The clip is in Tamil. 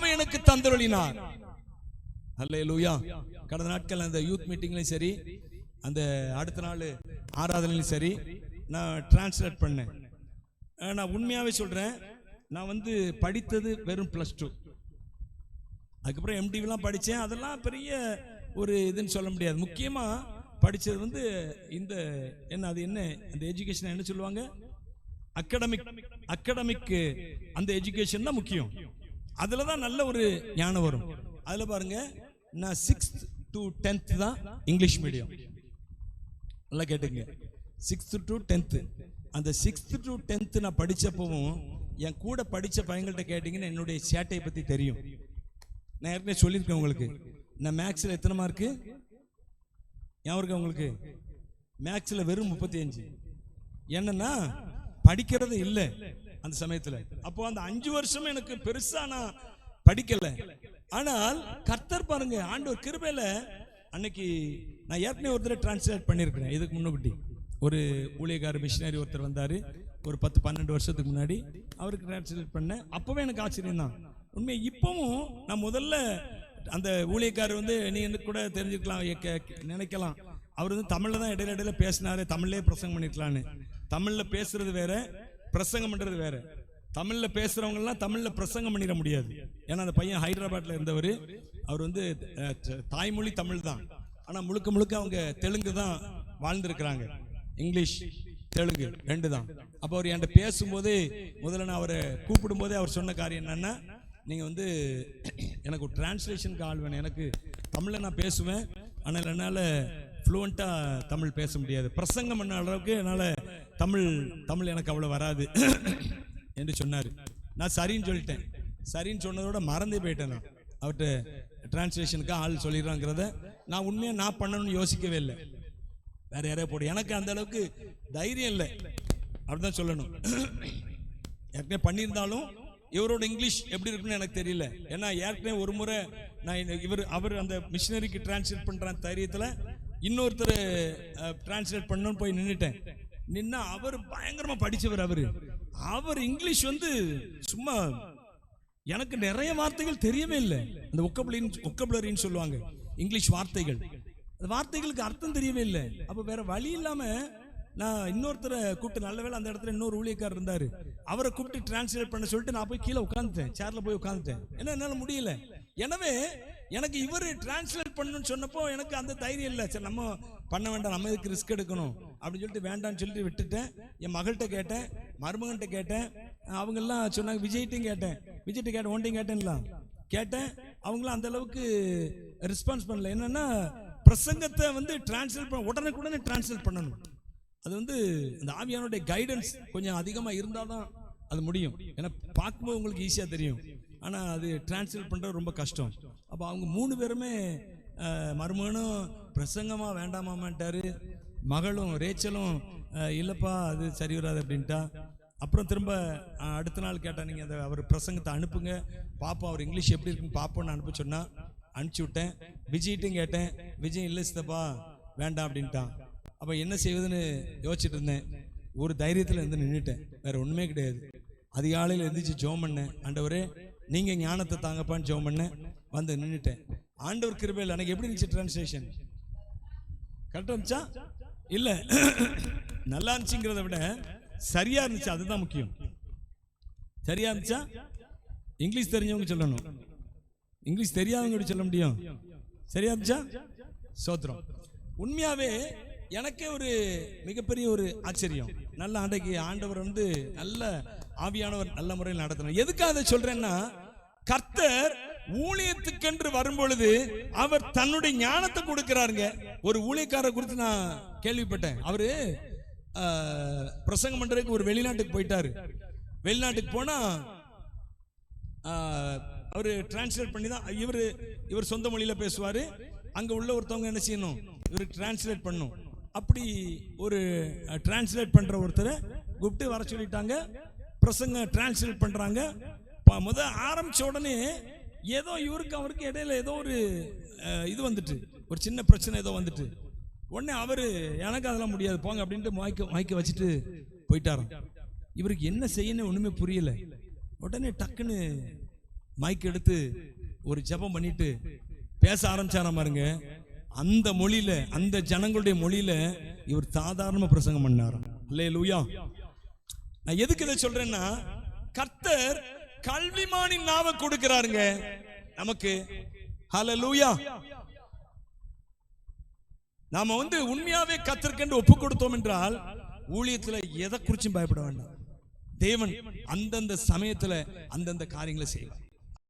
யாவை எனக்கு தந்தருளினார். அல்லேலூயா. கடந்த நாட்கள் அந்த யூத் மீட்டிங்லையும் சரி, அந்த அடுத்த நாள் ஆராதனையிலும் சரி, நான் டிரான்ஸ்லேட் பண்ணேன். நான் உண்மையாகவே சொல்கிறேன், நான் வந்து படித்தது வெறும் +2. அதுக்கப்புறம் MDலாம் படித்தேன். அதெல்லாம் பெரிய ஒரு இதுன்னு சொல்ல முடியாது. முக்கியமாக படித்தது வந்து இந்த அது என்ன அந்த எஜுகேஷன் என்ன சொல்லுவாங்க, அகடமிக் அந்த எஜுகேஷன் தான் முக்கியம். அதில் தான் நல்ல ஒரு ஞானம் வரும். அதில் பாருங்க, நான் 6th to 10th தான் இங்கிலீஷ் மீடியம். நல்லா கேட்டுங்க, 6th to 10th. அந்த 6th to 10th நான் படித்தப்பவும் என் கூட படித்த பையன்கள்ட்ட கேட்டிங்கன்னா என்னுடைய சேட்டையை பற்றி தெரியும். நான் ஏற்கனவே சொல்லியிருக்கேன் உங்களுக்கு, நான் மேக்ஸில் எத்தனை மார்க்கு ஞாபகம் இருக்கா உங்களுக்கு? மேக்ஸில் வெறும் 35. என்னன்னா படிக்கிறது இல்லை அந்த சமயத்தில். அப்போ அந்த 5 வருஷம் எனக்கு பெருசா நான் படிக்கல. ஆனால் கர்த்தர் பாருங்க, ஆண்டவர் கிருபையில அன்னைக்கு நான் ஏற்கனவே ஒருத்தர் டிரான்ஸ்லேட் பண்ணியிருக்கிறேன். இதுக்கு முன்னாடி ஒரு ஊழியக்கார மிஷினரி ஒருத்தர் வந்தார், ஒரு 10-12 வருஷத்துக்கு முன்னாடி. அவருக்கு டிரான்ஸ்லேட் பண்ணேன். அப்போவே எனக்கு ஆச்சரியம் தான் உண்மை. இப்பவும் நான் முதல்ல அந்த ஊழியக்காரர் வந்து நீ எனக்கு கூட தெரிஞ்சுக்கலாம் நினைக்கலாம், அவர் வந்து தமிழ்ல தான் இடையில பேசினாரு, தமிழ்லேயே பிரசங்கம் பண்ணிருக்கலான்னு. தமிழ்ல பேசுறது வேற, பிரசங்கம் பண்றது வேற. தமிழ்ல பேசுறவங்க எல்லாம் தமிழ்ல பிரசங்கம் பண்ணிட முடியாது. ஏன்னா அந்த பையன் ஹைதராபாத்ல இருந்தவர். அவர் வந்து தாய்மொழி தமிழ் தான், ஆனா முழுக்க முழுக்க அவங்க தெலுங்கு தான் வாழ்ந்திருக்கிறாங்க. இங்கிலீஷ் தெலுங்கு 2 தான். அப்போ அவர் என்கிட்ட பேசும்போது முதல்ல நான் அவரை கூப்பிடும் போதே அவர் சொன்ன காரியம் என்னன்னா, நீங்கள் வந்து எனக்கு ஒரு டிரான்ஸ்லேஷனுக்கு ஆள் வேணும். எனக்கு தமிழில் நான் பேசுவேன், ஆனால் என்னால் ஃப்ளூவெண்ட்டாக தமிழ் பேச முடியாது. பிரசங்கம் பண்ண அளவுக்கு என்னால் தமிழ் எனக்கு அவ்வளோ வராது என்று சொன்னார். நான் சரின்னு சொல்லிட்டேன். சரின்னு சொன்னதோட மறந்தே போயிட்டேன். நான் அவர்கிட்ட டிரான்ஸ்லேஷனுக்கு ஆள் சொல்லிடுறாங்கிறத நான் உண்மையாக நான் பண்ணணும்னு யோசிக்கவே இல்லை. வேற யாரையா போடு, எனக்கு அந்த அளவுக்கு தைரியம் இல்லை, அப்படிதான் சொல்லணும். ஏற்கனவே பண்ணியிருந்தாலும் இவரோட இங்கிலீஷ் எப்படி இருக்குன்னு எனக்கு தெரியல. ஏன்னா ஏற்கனவே ஒரு முறை நான் அவர் அந்த மிஷினரிக்கு டிரான்ஸ்லேட் பண்ற தைரியத்தில் இன்னொருத்தர் டிரான்ஸ்லேட் பண்ணணும்னு போய் நின்னா அவர் பயங்கரமா படிச்சவர். அவர் இங்கிலீஷ் வந்து சும்மா எனக்கு நிறைய வார்த்தைகள் தெரியவே இல்லை. அந்த ஒக்கபுலரின்னு சொல்லுவாங்க, இங்கிலீஷ் வார்த்தைகள். அந்த வார்த்தைகளுக்கு அர்த்தம் தெரியவே இல்லை. அப்போ வேற வழி இல்லாம நான் இன்னொருத்தரை கூப்பிட்டு, நல்ல வேளை அந்த இடத்துல இன்னொரு ஊழியக்காரர் இருந்தாரு, அவரை கூப்பிட்டு டிரான்ஸ்லேட் பண்ண சொல்லிட்டு நான் போய் கீழே உட்காந்துட்டேன், சேர்ல போய் உட்காந்துட்டேன். ஏன்னா என்னால முடியல. எனவே எனக்கு இவர் டிரான்ஸ்லேட் பண்ணணும்னு சொன்னப்போ எனக்கு அந்த தைரியம் இல்லை. சரி நம்ம பண்ண வேண்டாம், நம்ம இதுக்கு ரிஸ்க் எடுக்கணும் அப்படின்னு சொல்லிட்டு வேண்டான்னு சொல்லிட்டு விட்டுட்டேன். என் மகள்கிட்ட கேட்டேன், மருமகன்கிட்ட கேட்டேன். அவங்கெல்லாம் சொன்னாங்க, விஜய்ட்டையும் கேட்டேன், ஒன்றையும் கேட்டேன். அவங்களாம் அந்த அளவுக்கு ரெஸ்பான்ஸ் பண்ணல. என்னன்னா பிரசங்கத்தை வந்து டிரான்ஸ்லேட் பண்ண உடனே டிரான்ஸ்லேட் பண்ணணும். அது வந்து இந்த ஆவியானுடைய கைடன்ஸ் கொஞ்சம் அதிகமாக இருந்தால் தான் அது முடியும். ஏன்னா பார்க்கும்போது உங்களுக்கு ஈஸியாக தெரியும், ஆனால் அது டிரான்ஸ்லேட் பண்ணுறது ரொம்ப கஷ்டம். அப்போ அவங்க 3 பேருமே, மருமகனும் பிரசங்கமாக வேண்டாமான்ட்டாரு, மகளும் ரேச்சலும் இல்லைப்பா அது சரி வராது அப்படின்ட்டா. அப்புறம் திரும்ப அடுத்த நாள் கேட்டேன், நீங்கள் அந்த அவர் பிரசங்கத்தை அனுப்புங்க பார்ப்போம், அவர் இங்கிலீஷ் எப்படி இருக்குன்னு பார்ப்போன்னு அனுப்ப சொன்னால் அனுப்பிச்சி விட்டேன். விஜய்ட்டும் கேட்டேன், விஜய் இல்லை சித்தப்பா வேண்டாம் அப்படின்ட்டான். அப்போ என்ன செய்வதுன்னு யோசிச்சுட்டு இருந்தேன். ஒரு தைரியத்தில் இருந்து நின்றுட்டேன், வேற ஒன்றுமே கிடையாது. அதிகாலையில் எழுந்திரிச்சு ஜெபம் பண்ணேன், ஆண்டவரே நீங்கள் ஞானத்தை தாங்கப்பான்னு ஜெபம் பண்ணேன். வந்து நின்றுட்டேன். ஆண்டவர் கிருபையில் எனக்கு எப்படி இருந்துச்சு டிரான்ஸ்லேஷன்? கரெக்டாக இருந்துச்சா? இல்லை நல்லா இருந்துச்சுங்கிறத விட சரியா இருந்துச்சு, அதுதான் முக்கியம். சரியா இருந்துச்சா? இங்கிலீஷ் தெரிஞ்சவங்க சொல்லணும், இங்கிலீஷ் தெரியாதவங்க எப்படி சொல்ல முடியும்? சரியா இருந்துச்சா? சோத்திரம். உண்மையாவே எனக்கே ஒரு மிகப்பெரிய ஒரு ஆச்சரியம். நல்ல அன்றைக்கு ஆண்டவர் வந்து நல்ல ஆவியானவர் நல்ல முறையில் நடத்தினார். எதுக்காக அதை சொல்றேன்னா, கர்த்தர் ஊழியத்துக்கென்று வரும்பொழுது அவர் தன்னுடைய ஞானத்தை கொடுக்கிறாருங்க. ஒரு ஊழியக்காரரை குறித்து நான் கேள்விப்பட்டேன். அவரு பிரசங்கம் பண்றதுக்கு ஒரு வெளிநாட்டுக்கு போயிட்டாரு. வெளிநாட்டுக்கு போனா அவரு டிரான்ஸ்லேட் பண்ணி தான், இவர் சொந்த மொழியில பேசுவாரு, அங்க உள்ள ஒருத்தவங்க என்ன செய்யணும், இவருக்கு டிரான்ஸ்லேட் பண்ணும். அப்படி ஒரு டிரான்ஸ்லேட் பண்ற ஒருத்தரை கூப்பிட்டு வர சொல்லிட்டாங்க. பிரசங்க டிரான்ஸ்லேட் பண்றாங்க. ஆரம்பிச்ச உடனே ஏதோ அவருக்கு இடையில ஏதோ ஒரு இது வந்துட்டு, ஒரு சின்ன பிரச்சனை ஏதோ வந்துட்டு, உடனே அவரு எனக்கு அதெல்லாம் முடியாது போங்க அப்படின்ட்டு மாய்க்க வச்சுட்டு போயிட்டாராம். இவருக்கு என்ன செய்யணும் ஒண்ணுமே புரியல. உடனே டக்குன்னு மைக் எடுத்து ஒரு ஜெபம் பண்ணிட்டு பேச ஆரம்பிச்சாராம் பாருங்க. அந்த மொழியில, அந்த ஜனங்களுடைய மொழியில இவர் சாதாரண பிரசங்கம் பண்ணாராம். அல்லேலூயா. நான் எதுக்கு இதை சொல்றேன்னா, கர்த்தர் கல்விமானின் நாவை கொடுக்கிறாருங்க நமக்கு. ஹல்லேலூயா. நாம உண்மையாவே கர்த்தருக்கு ஒப்பு கொடுத்தோம் என்றால் ஊழியத்துல எதை குறிச்சும் பயப்பட வேண்டாம். தேவன் அந்தந்த சமயத்துல அந்தந்த காரியங்களை செய்வார்.